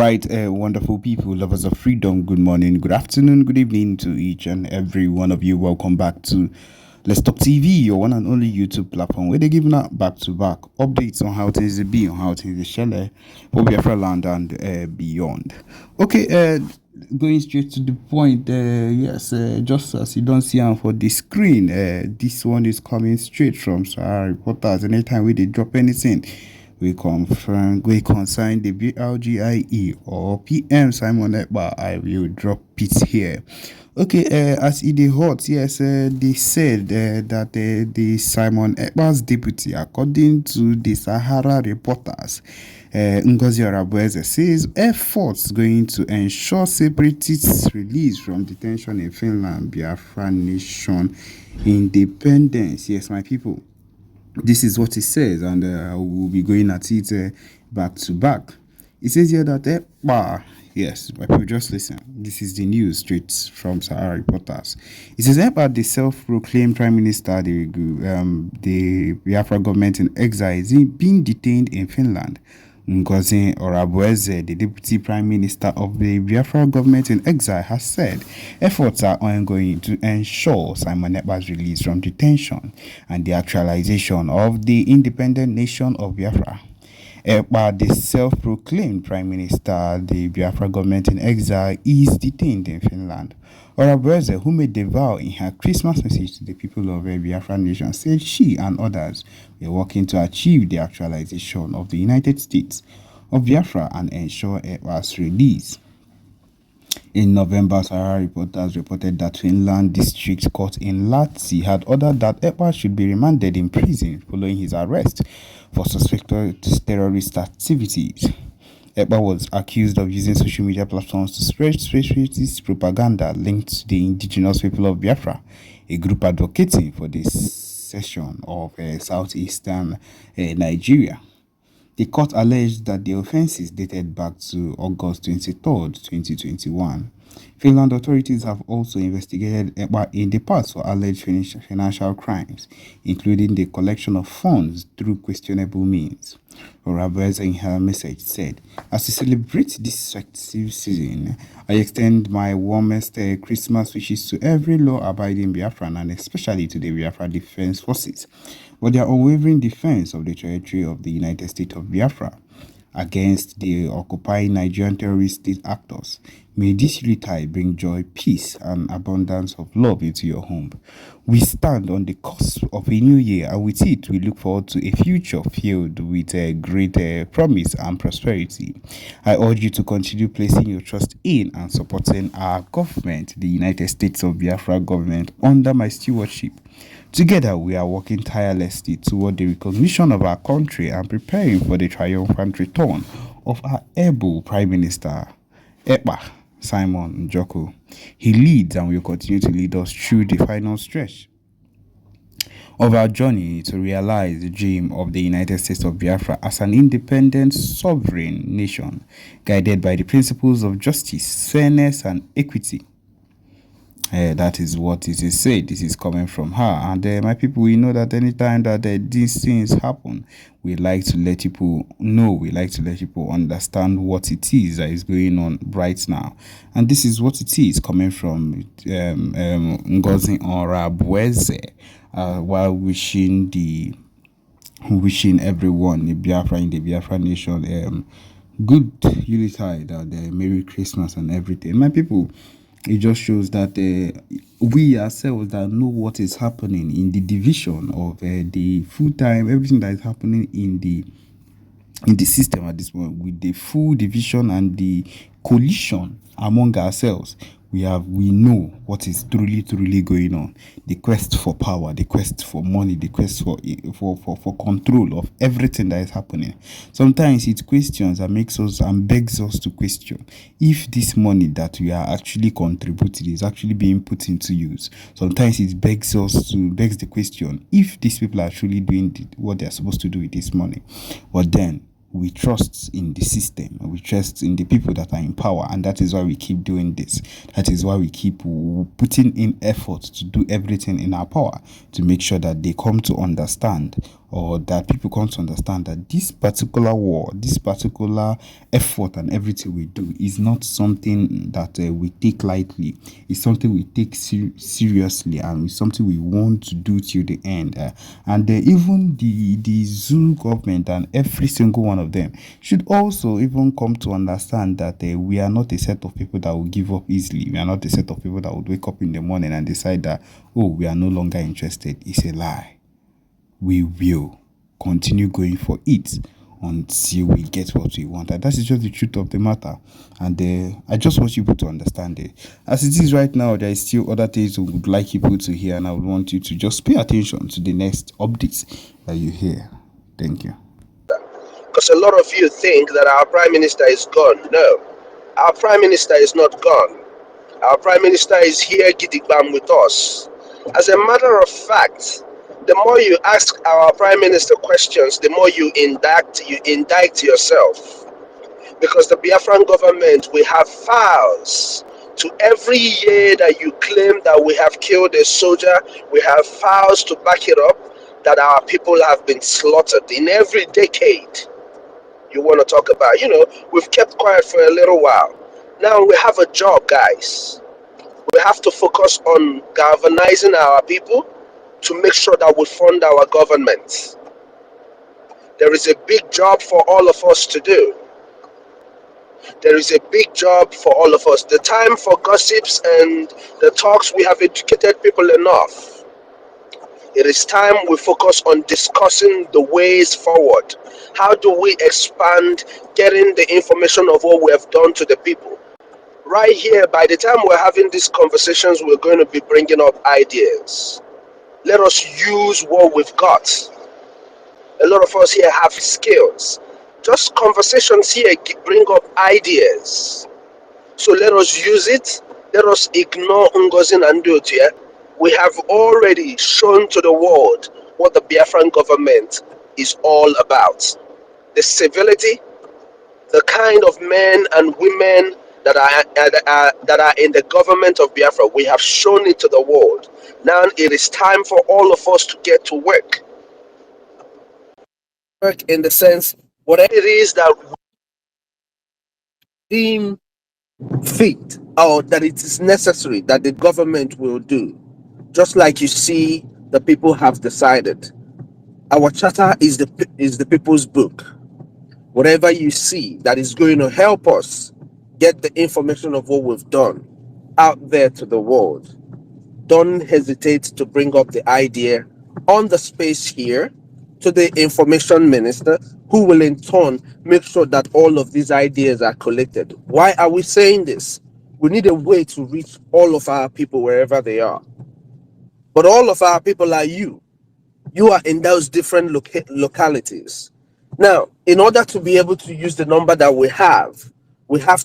right, wonderful people, lovers of freedom. Good morning, good afternoon, good evening to each and every one of you. Welcome back to Let's Talk TV, your one and only YouTube platform where they're giving out back-to-back updates on how things be, on how things shell for Biafra land and beyond. Okay, going straight to the point. Yes, just as you don't see them for the screen, this one is coming straight from Sahara Reporters. Anytime we they drop anything, we confirm, we consign the BLGIE or PM Simon Ekpa. I will drop it here. Okay, as it is hot, yes, they said that the Simon Ekpa's deputy, according to the Sahara Reporters, Ngozi Orabueze, says efforts going to ensure separatists release from detention in Finland, Biafran nation independence. Yes, my people. This is what it says, and we'll be going at it back to back. It says here that yes, but people just listen. This is the news straight from Sahara Reporters. It says Ekpa, the self-proclaimed prime minister, the Biafra government in exile, is being detained in Finland. Ngozi Orabueze, the deputy prime minister of the Biafra government in exile, has said efforts are ongoing to ensure Simon Ekpa's release from detention and the actualization of the independent nation of Biafra. Ekpa, the self-proclaimed prime minister, the Biafra government in exile, is detained in Finland. Orabueze, who made the vow in her Christmas message to the people of the Biafra nation, said she and others were working to achieve the actualization of the United States of Biafra and ensure Ekpa's release. In November, Sahara Reporters reported that Finland District Court in Lahti had ordered that Ekpa should be remanded in prison following his arrest for suspected terrorist activities. Ekpa was accused of using social media platforms to spread separatist propaganda linked to the indigenous people of Biafra, a group advocating for the secession of southeastern Nigeria. The court alleged that the offenses dated back to August 23rd, 2021. Finland authorities have also investigated Ekpa in the past for alleged financial crimes, including the collection of funds through questionable means. Orabueze in her message said, "As we celebrate this festive season, I extend my warmest Christmas wishes to every law-abiding Biafran and especially to the Biafra Defense Forces for their unwavering defense of the territory of the United States of Biafra against the occupying Nigerian terrorist state actors. May this Yuletide bring joy, peace, and abundance of love into your home. We stand on the cusp of a new year, and with it, we look forward to a future filled with great promise and prosperity. I urge you to continue placing your trust in and supporting our government, the United States of Biafra government, under my stewardship. Together, we are working tirelessly toward the recognition of our country and preparing for the triumphant return of our able Prime Minister, Ekpa Simon Njoko. He leads and will continue to lead us through the final stretch of our journey to realize the dream of the United States of Biafra as an independent, sovereign nation, guided by the principles of justice, fairness, and equity." That is what it is said. This is coming from her. And my people, we know that anytime that these things happen, we like to let people know, we like to let people understand what it is that is going on right now. And this is what it is coming from Ngozi Orabueze, while wishing everyone in Biafra, in the Biafra nation, good Yuletide and Merry Christmas and everything. My people, it just shows that we ourselves that know what is happening in the division of the full-time, everything that is happening in the system at this moment, with the full division and the collision among ourselves. We know what is truly going on. The quest for power, the quest for money, the quest for control of everything that is happening. Sometimes it questions and makes us and begs us to question if this money that we are actually contributing is actually being put into use. Sometimes it begs the question if these people are truly doing what they are supposed to do with this money. But then we trust in the system, we trust in the people that are in power, and that is why we keep doing this. That is why we keep putting in effort to do everything in our power to make sure that they come to understand or that people come to understand that this particular war, this particular effort and everything we do is not something that we take lightly. It's something we take seriously, and it's something we want to do till the end. And even the Zulu government and every single one of them should also even come to understand that we are not a set of people that will give up easily. We are not a set of people that would wake up in the morning and decide that, oh, we are no longer interested. It's a lie. We will continue going for it until we get what we want. And that is just the truth of the matter. And I just want you people to understand it. As it is right now, there is still other things we would like people to hear, and I would want you to just pay attention to the next updates that you hear. Thank you. Because a lot of you think that our Prime Minister is gone. No, our Prime Minister is not gone. Our Prime Minister is here gidigbam with us. As a matter of fact, the more you ask our Prime Minister questions, the more you indict yourself. Because the Biafran government, we have files. To every year that you claim that we have killed a soldier, we have files to back it up that our people have been slaughtered in every decade you want to talk about. We've kept quiet for a little while. Now we have a job, guys. We have to focus on galvanizing our people to make sure that we fund our government. There is a big job for all of us to do. There is a big job for all of us. The time for gossips and the talks, we have educated people enough. It is time we focus on discussing the ways forward. How do we expand getting the information of what we have done to the people? Right here, by the time we're having these conversations, we're going to be bringing up ideas. Let us use what we've got. A lot of us here have skills. Just conversations here bring up ideas. So let us use it. Let us ignore Ngozi and Ndotia. We have already shown to the world what the Biafran government is all about. The civility, the kind of men and women that are in the government of Biafra. We have shown it to the world. Now it is time for all of us to get to work. Work in the sense, whatever it is that we deem fit or that it is necessary that the government will do. Just like you see, the people have decided. Our charter is the people's book. Whatever you see that is going to help us get the information of what we've done out there to the world, don't hesitate to bring up the idea on the space here to the information minister, who will in turn make sure that all of these ideas are collected. Why are we saying this? We need a way to reach all of our people wherever they are. But all of our people are you. You are in those different localities. Now, in order to be able to use the number that we have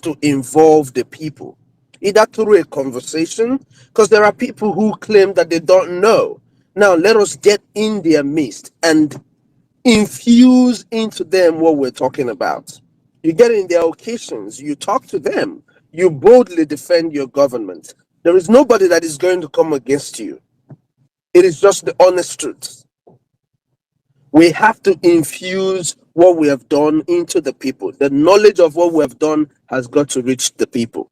to involve the people, either through a conversation, because there are people who claim that they don't know. Now, let us get in their midst and infuse into them what we're talking about. You get in their occasions, you talk to them, you boldly defend your government. There is nobody that is going to come against you. It is just the honest truth. We have to infuse what we have done into the people. The knowledge of what we have done has got to reach the people.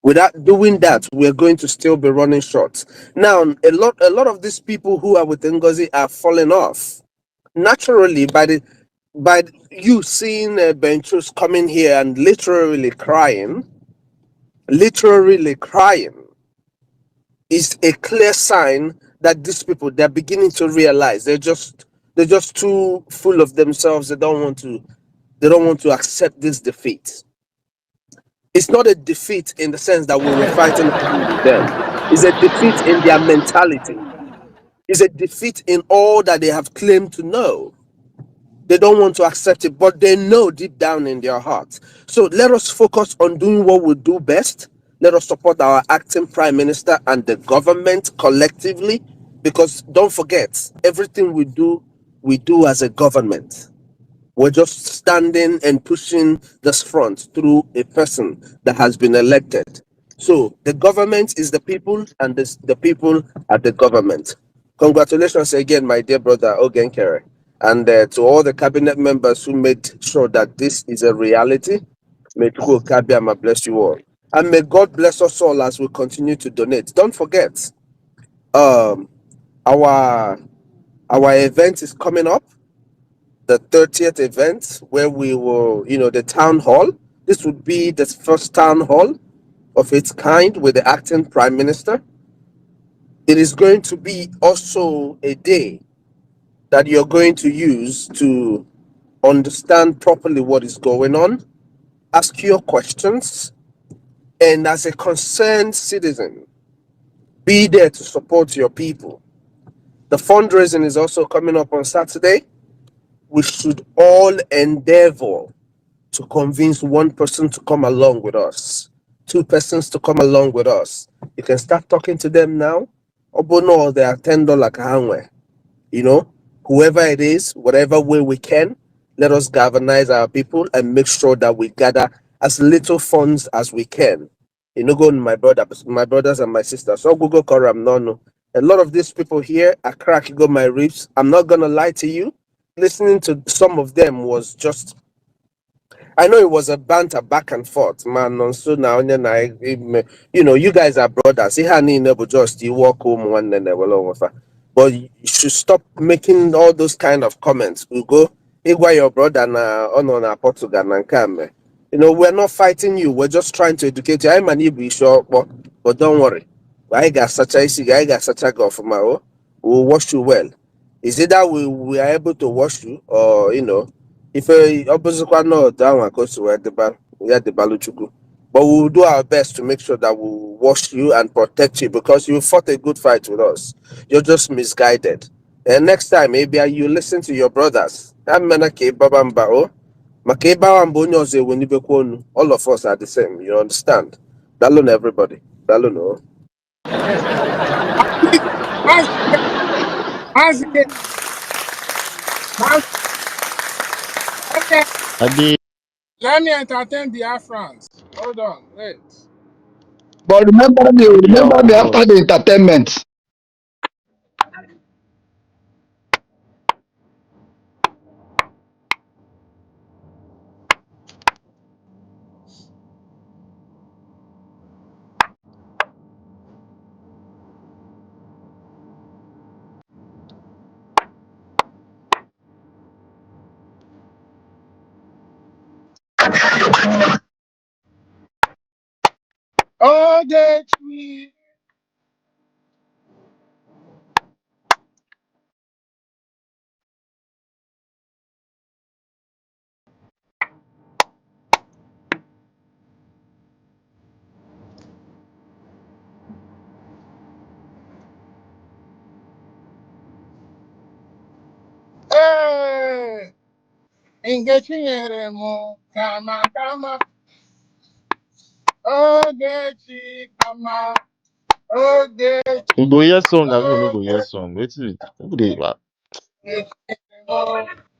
Without doing that, we're going to still be running short. Now, a lot of these people who are with Ngozi are falling off. Naturally, by you seeing Benchus coming here and literally crying, is a clear sign that these people, they're beginning to realize they're just too full of themselves. They don't want to accept this defeat. It's not a defeat in the sense that we were fighting with them. It's a defeat in their mentality. It's a defeat in all that they have claimed to know. They don't want to accept it, but they know deep down in their hearts. So let us focus on doing what we do best. Let us support our acting prime minister and the government collectively, because don't forget, everything we do as a government. We're just standing and pushing this front through a person that has been elected. So the government is the people, and the people are the government. Congratulations again, my dear brother Ogenkere. And to all the cabinet members who made sure that this is a reality, may Chukwu Kabiama bless you all. And may God bless us all as we continue to donate. Don't forget, um, our our event is coming up, the 30th event, where we will, the town hall. This would be the first town hall of its kind with the acting prime minister. It is going to be also a day that you're going to use to understand properly what is going on, ask your questions, and as a concerned citizen, be there to support your people. The fundraising is also coming up on Saturday. We should all endeavor to convince one person to come along with us, two persons to come along with us. You can start talking to them now. Obono, they are $10 kahanwe. You know, whoever it is, whatever way we can, let us galvanize our people and make sure that we gather as little funds as we can. Go my brothers and my sisters. So Google Koram, no. A lot of these people here are cracking go my ribs. I'm not gonna lie to you. Listening to some of them was just, I know it was a banter back and forth, man. On so now, you guys are brothers. But just you walk home one and but you should stop making all those kind of comments. We go, Igwa your brother na on Portugal and come. We're not fighting you. We're just trying to educate you. I'm an Igbo sure, but don't worry. I got such a I got such a go for my own. We'll wash you well. Is it that we are able to wash you, or if opposite no down goes to where the baluchuku. But we will do our best to make sure that we wash you and protect you because you fought a good fight with us. You're just misguided. And next time, maybe you listen to your brothers. All of us are the same. You understand? Dalun everybody. Dalun. Oh. Once again, once again, Ade, let me entertain Biafrans. Hold on, wait. But Ade, remember our me after boss. the entertainment. Oh, get me. Hey, Ingechiyeremo, kama, kama. Oh, get you, kama. Oh, get We go hear song, I mean, we no go hear song. Wait till it. Who dey what?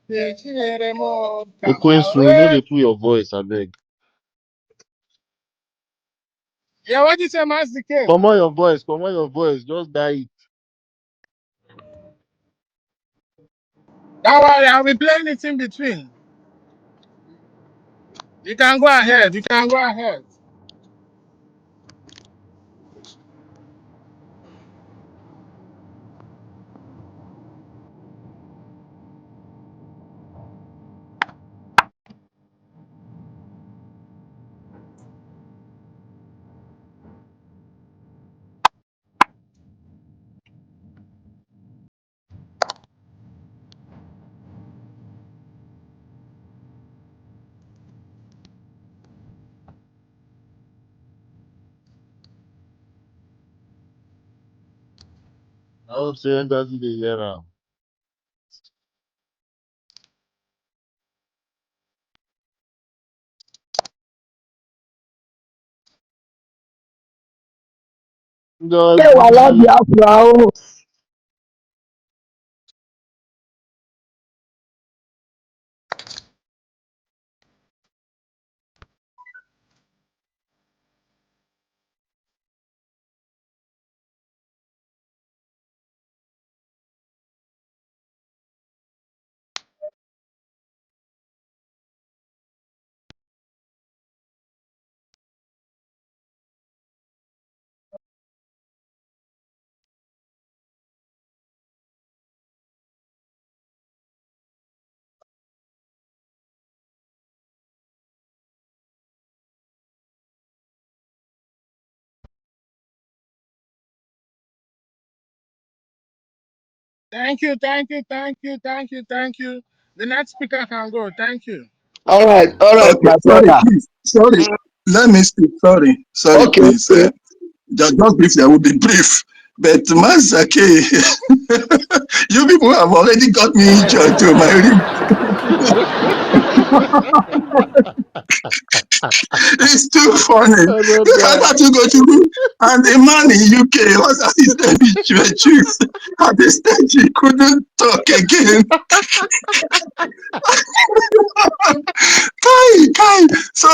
Ingechiyeremo, kama. Ekwensu, you know they put your voice, I beg. Yeah, what you say, Master King? Come on your voice, just die it. Don't worry, I'll be playing it in between. You can go ahead. You can go ahead. I hope say that's the hear now. Say wala Ngozi. Biafra o. Thank you, thank you, thank you, thank you, thank you. The next speaker can go. Thank you. All right, Okay, my sorry, brother. please. Sorry. Let me speak. Sorry, Okay, please. okay. Just brief, I will be brief. But Mazake, you people have already got me injured to my rib. It's too funny. I don't Look at die. that you go to and a man in UK was at his name is Choose. At the stage he couldn't talk again. Kai. So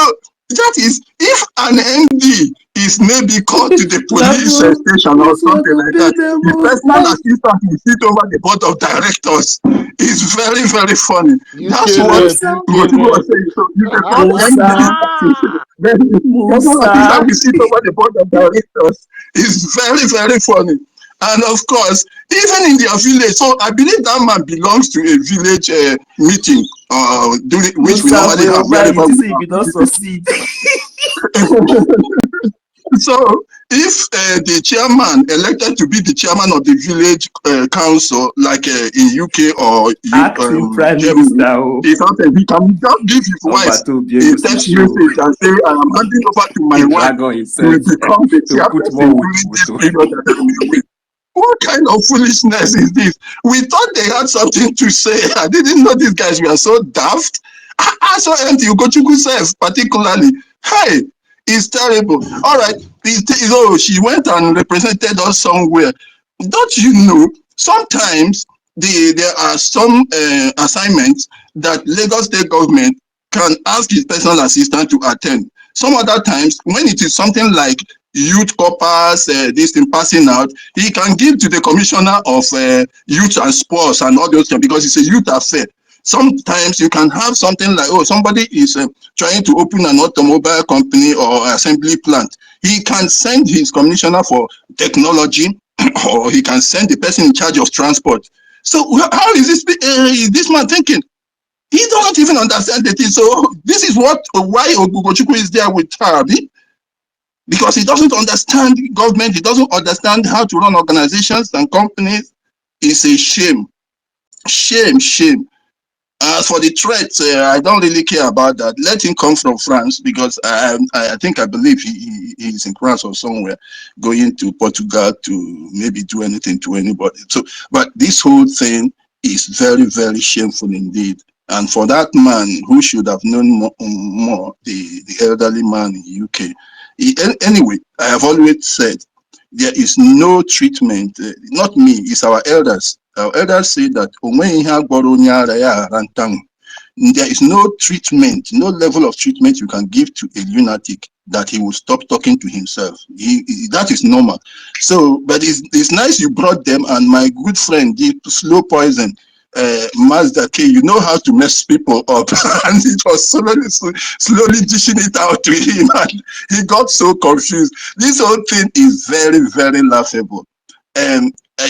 that is if an MD is maybe called to the police Labu, station or this one something go like do that, them. the Oh. personal assistant will sit over the board of directors. It's very, very funny. That's UK what red, Musa, UK Ngozi was red. saying. So you can call the MD Musa, this person. Then the personal assistant Musa. will sit over the board of directors. It's very, very funny. And of course, even in their village, so I believe that man belongs to a village meeting, which we Musa, normally for your have mind, wherever it we is if you don't have. succeed. So if the chairman elected to be the chairman of the village council, like in UK or Acting Prime Germany, Minister, oh, he can just give his wife number two, a Biegusi text show. message and say, I am handing over to my He wife drag on to himself become the to put chairperson more wood during this photo. period that I'm away. What kind of foolishness is this? We thought they had something to say. I didn't know these guys were so daft. I saw empty Ugochukwu self, particularly. Hey, it's terrible. All right, she went and represented us somewhere. Don't you know? Sometimes there are some assignments that Lagos State government can ask his personal assistant to attend. Some other times, when it is something like youth corpus, this thing passing out, he can give to the commissioner of youth and sports and all those things because it's a youth affair. Sometimes you can have something like, oh, somebody is trying to open an automobile company or assembly plant. He can send his commissioner for technology or he can send the person in charge of transport. So how is this man thinking? He doesn't even understand the thing. So this is why Ogugochukwu is there with Tarabi, because he doesn't understand government. He doesn't understand how to run organizations and companies. It's a shame. Shame. As for the threats, I don't really care about that. Let him come from France because I believe he's in France or somewhere going to Portugal to maybe do anything to anybody. So, but this whole thing is very, very shameful indeed. And for that man who should have known more the elderly man in the UK. Anyway, I have always said there is no treatment, not me, it's our elders. Our elders say that there is no treatment, no level of treatment you can give to a lunatic that he will stop talking to himself. That is normal. So, but it's nice you brought them, and my good friend, the slow poison, Mazda K, you know how to mess people up. And it was slowly dishing it out to him, and he got so confused. This whole thing is very, very laughable.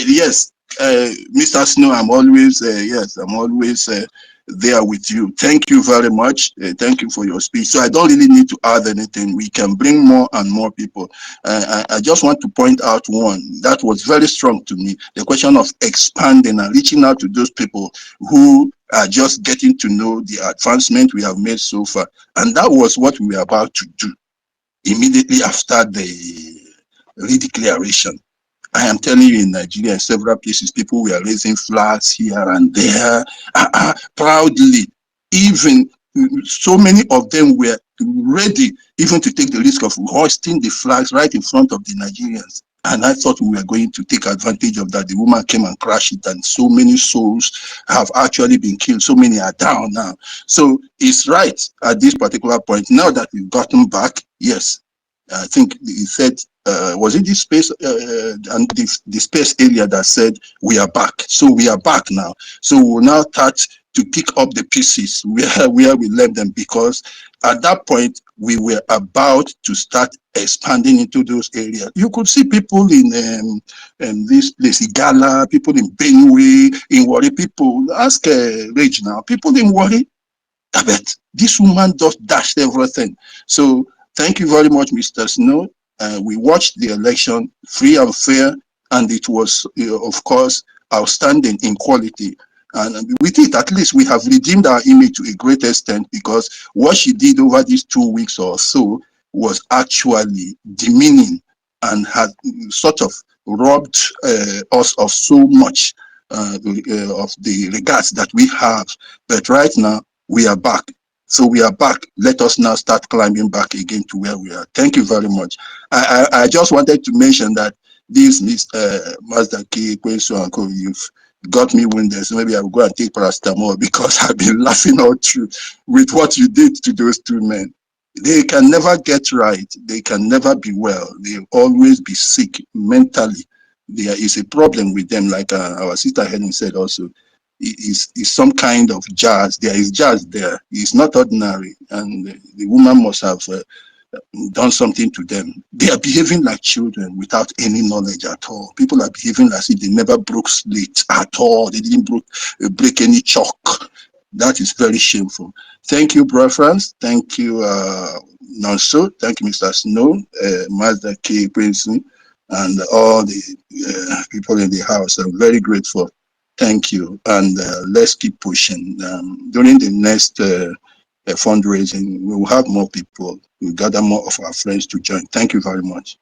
Yes, Mr. Snow, I'm always there with you. Thank you very much. Thank you for your speech. So I don't really need to add anything. We can bring more and more people. I just want to point out one that was very strong to me: the question of expanding and reaching out to those people who are just getting to know the advancement we have made so far. And that was what we were about to do immediately after the redeclaration. I am telling you, in Nigeria, in several places, people were raising flags here and there, proudly. Even so many of them were ready even to take the risk of hoisting the flags right in front of the Nigerians. And I thought we were going to take advantage of that. The woman came and crashed it, and so many souls have actually been killed. So many are down now. So it's right at this particular point. Now that we've gotten back, yes, I think he said, was it this space and the space area that said we are back? So we are back now. So we'll now start to pick up the pieces where we left them, because at that point we were about to start expanding into those areas. You could see people in this place, Igala, people in Benue, in Wari, people, ask Rage now, people in Wari, I bet this woman just dashed everything. So thank you very much, Mr. Snow. We watched the election free and fair, and it was, of course, outstanding in quality. And with it, at least we have redeemed our image to a great extent, because what she did over these 2 weeks or so was actually demeaning and had sort of robbed us of so much of the regards that we have. But right now, we are back. So we are back. Let us now start climbing back again to where we are. Thank you very much. I just wanted to mention that this Mazda K, Kwesu and Co, you've got me winded. So maybe I will go and take paracetamol, because I've been laughing all through with what you did to those two men. They can never get right. They can never be well. They'll always be sick mentally. There is a problem with them, like our sister Helen said also. Is some kind of jazz. There is jazz there. It's not ordinary, and the woman must have done something to them. They are behaving like children without any knowledge at all. People are behaving as if they never broke slate at all. They didn't break any chalk. That is very shameful. Thank you, Biafrans. Thank you, Nonso. Thank you, Mr. Snow, Mazda K. Princeton, and all the people in the house. I'm very grateful. Thank you. And let's keep pushing. During the next fundraising, we will have more people. We'll gather more of our friends to join. Thank you very much.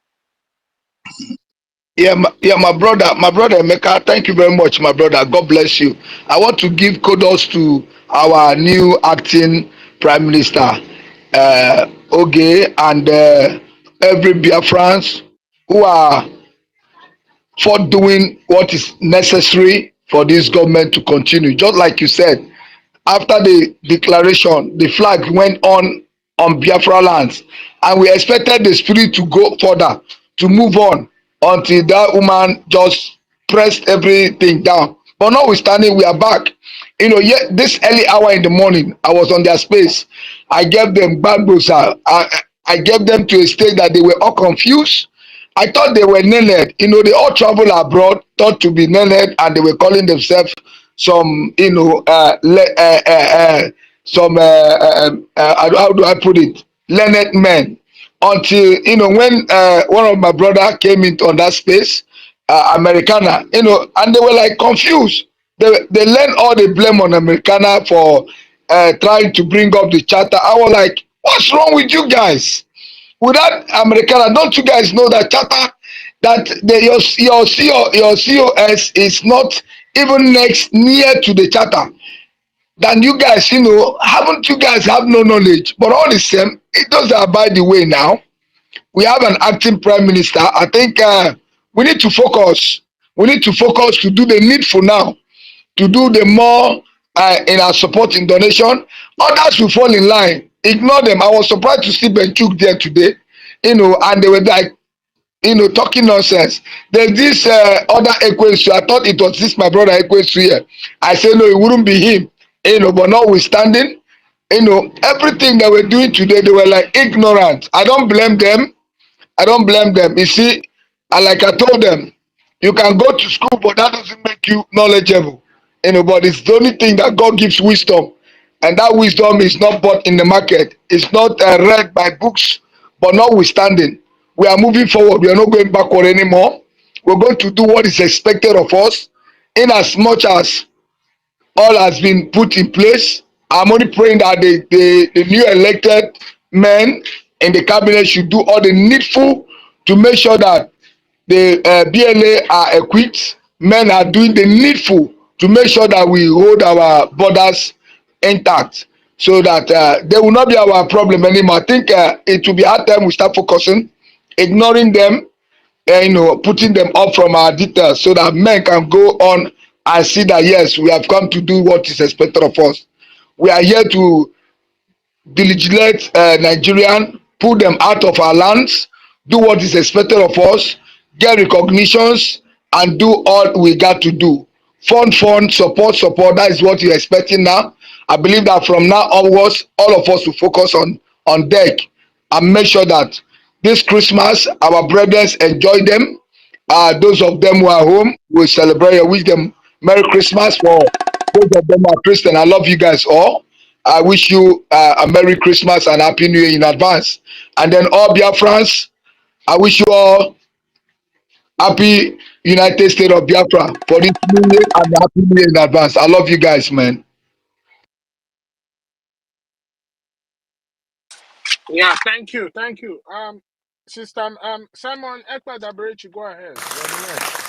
My brother, Emeka, thank you very much, my brother. God bless you. I want to give kudos to our new acting Prime Minister, Oge, and every Biafrans who are for doing what is necessary for this government to continue. Just like you said, after the declaration, the flag went on Biafra lands, and we expected the spirit to go further, to move on, until that woman just pressed everything down. But notwithstanding, we are back. Yet this early hour in the morning, I was on their space. I gave them bamboozle. I gave them to a state that they were all confused. I thought they were nailed. They all travel abroad, thought to be nailed, and they were calling themselves some, some, how do I put it, learned men. Until, when one of my brother came into on that space, Americana, and they were like confused. They learned all the blame on Americana for trying to bring up the charter. I was like, what's wrong with you guys? Without Americana, don't you guys know that charter, that your COS is not even next near to the charter? Then you guys, haven't you guys have no knowledge? But all the same, it does abide the way now. We have an acting prime minister. I think we need to focus. We need to focus to do the needful now, to do the more in our support in donation. Others will fall in line. Ignore them. I was surprised to see Benchuk there today, and they were like, talking nonsense. There's this other Ekwesu. I thought it was this my brother Ekwesu here. I said no, it wouldn't be him. But notwithstanding, everything that we're doing today, they were like ignorant. I don't blame them. I don't blame them. You see, and like I told them, you can go to school, but that doesn't make you knowledgeable. But it's the only thing that God gives wisdom. And that wisdom is not bought in the market. It's not read by books. But notwithstanding, we are moving forward. We are not going backward anymore. We're going to do what is expected of us, in as much as all has been put in place. I'm only praying that the new elected men in the cabinet should do all the needful to make sure that the BLA are equipped. Men are doing the needful to make sure that we hold our borders intact, so that they will not be our problem anymore. I think it will be hard time we start focusing, ignoring them, putting them up from our details, so that men can go on and see that yes, we have come to do what is expected of us. We are here to diligent Nigerian, pull them out of our lands, do what is expected of us, get recognitions, and do all we got to do. Fund, support. That is what you're expecting now. I believe that from now onwards, all of us will focus on deck and make sure that this Christmas, our brethren enjoy them. Those of them who are home will celebrate and wish them Merry Christmas. For those of them who are Christian, I love you guys all. I wish you a Merry Christmas and Happy New Year in advance. And then all Biafrans, I wish you all happy United States of Biafra for this new year and happy new year in advance. I love you guys, man. Yeah, thank you, thank you. Sister, Simon Ekpa Daberechi, go ahead. You're the next.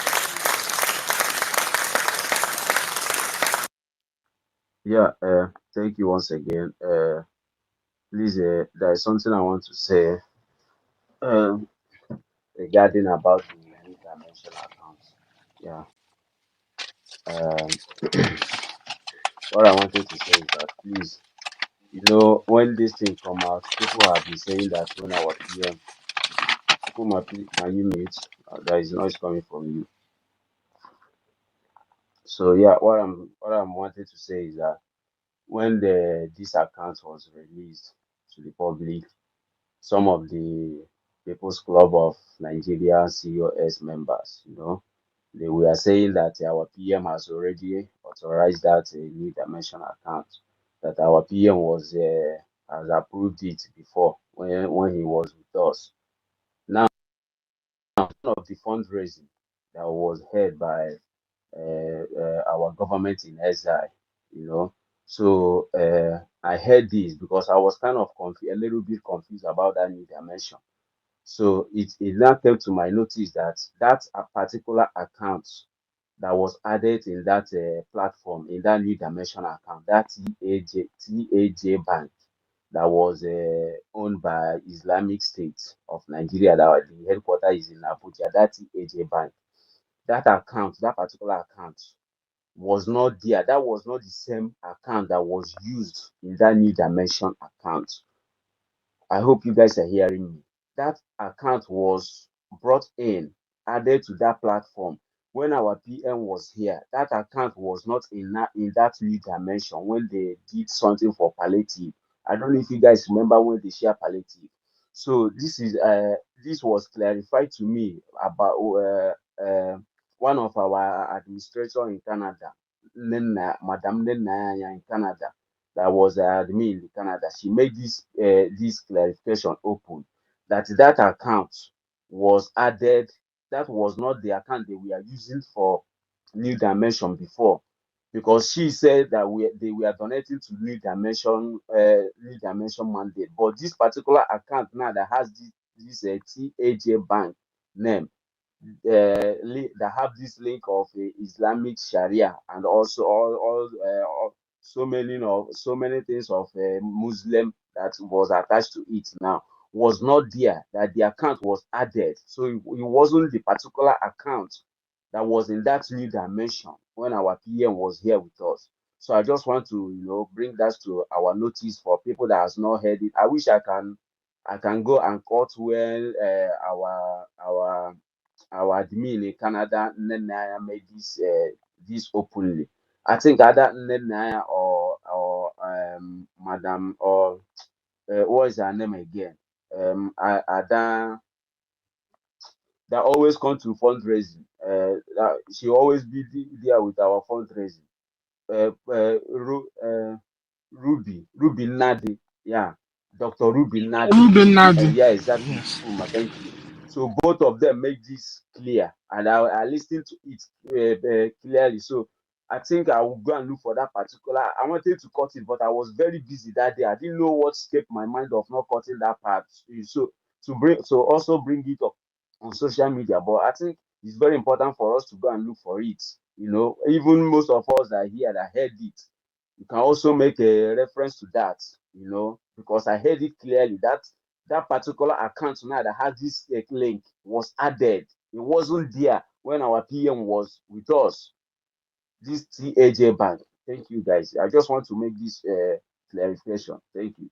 Yeah, thank you once again. Please, there is something I want to say um, regarding about the new dimension accounts. Yeah, um, what I wanted to say is that please, when this thing come out, people have been saying that when our PM, Kuma, can you mute? There is noise coming from you. So yeah, what I'm wanting to say is that when this account was released to the public, some of the People's Club of Nigeria COS members, they were saying that our PM has already authorized that new dimension account, that our PM has approved it before when he was with us. Now, one of the fundraising that was held by our government in exile, you know. So I heard this because I was kind of a little bit confused about that new dimension. So it now came to my notice that a particular account that was added in that platform, in that new dimension account, that TAJ Bank that was owned by Islamic State of Nigeria, that the headquarters is in Abuja, that TAJ Bank, that account, that particular account was not there. That was not the same account that was used in that new dimension account. I hope you guys are hearing me. That account was brought in, added to that platform. When our PM was here, that account was not in that new dimension when they did something for palliative. I don't know if you guys remember when they share palliative. So this was clarified to me about one of our administrator in Canada, Madam Nena in Canada, that was admin in Canada. She made this clarification open that account was added. That was not the account they were using for New Dimension before, because she said that they were donating to New Dimension mandate. But this particular account now that has this TAJ Bank name, that have this link of Islamic Sharia, and also so many things of Muslim that was attached to it now was not there. That the account was added, so it wasn't the particular account that was in that new dimension when our PM was here with us. So I just want to bring that to our notice for people that has not heard it. I wish I can go and quote where our admin in Canada, Nenaya, made this openly. I think either Nenaya or Madam, or what is her name again? Ada, that always come to fundraising. She always be there with our fundraising. Uh, uh, Ru, uh, Ruby Nadi, yeah, Dr. Ruby Nadi. Ruben Nadi. Yeah, exactly, Yes. Uma, thank you. So both of them make this clear, and I listened to it clearly. So I think I will go and look for that particular. I wanted to cut it, but I was very busy that day. I didn't know what escaped my mind of not cutting that part. So also bring it up on social media. But I think it's very important for us to go and look for it. Even most of us that are here that heard it, you can also make a reference to that, because I heard it clearly that particular account now that has this link was added. It wasn't there when our PM was with us, this TAJ Bank. Thank you, guys. I just want to make this clarification. Thank you.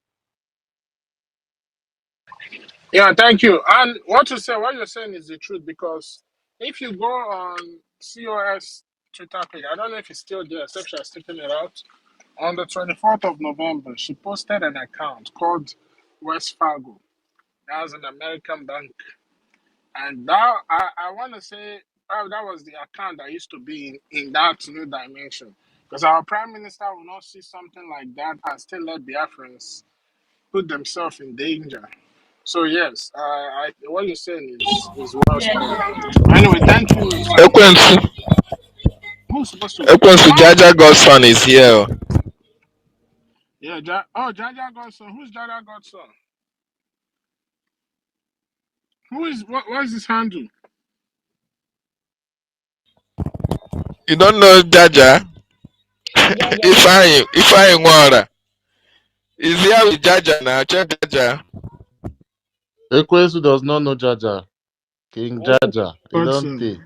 Yeah, thank you. And what you're saying is the truth, because if you go on COS Twitter page, I don't know if it's still there, except she has taken it out. On the 24th of November, she posted an account called West Fargo. That's an American bank. And that, I want to say, that was the account that used to be in that new dimension. Because our prime minister will not see something like that and still let Biafrans put themselves in danger. So yes, what you're saying is well spot on. Anyway, thank you, Sir. Ekwensu, Who's supposed to? Ekwensu, What? Jaja Godson is here. Yeah, Jaja Godson. Who's Jaja Godson? Who is what is his handle? You don't know Jaja? Ifeanyi Nwora. Is here with Jaja now. Check Jaja. Ekwesu does not know Jaja. King Jaja. He don't Godson. take.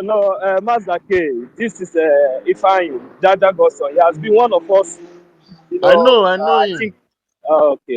No, Master K, this is Ifeanyi, Jaja Godson. He has been one of us, I know I him. think, okay.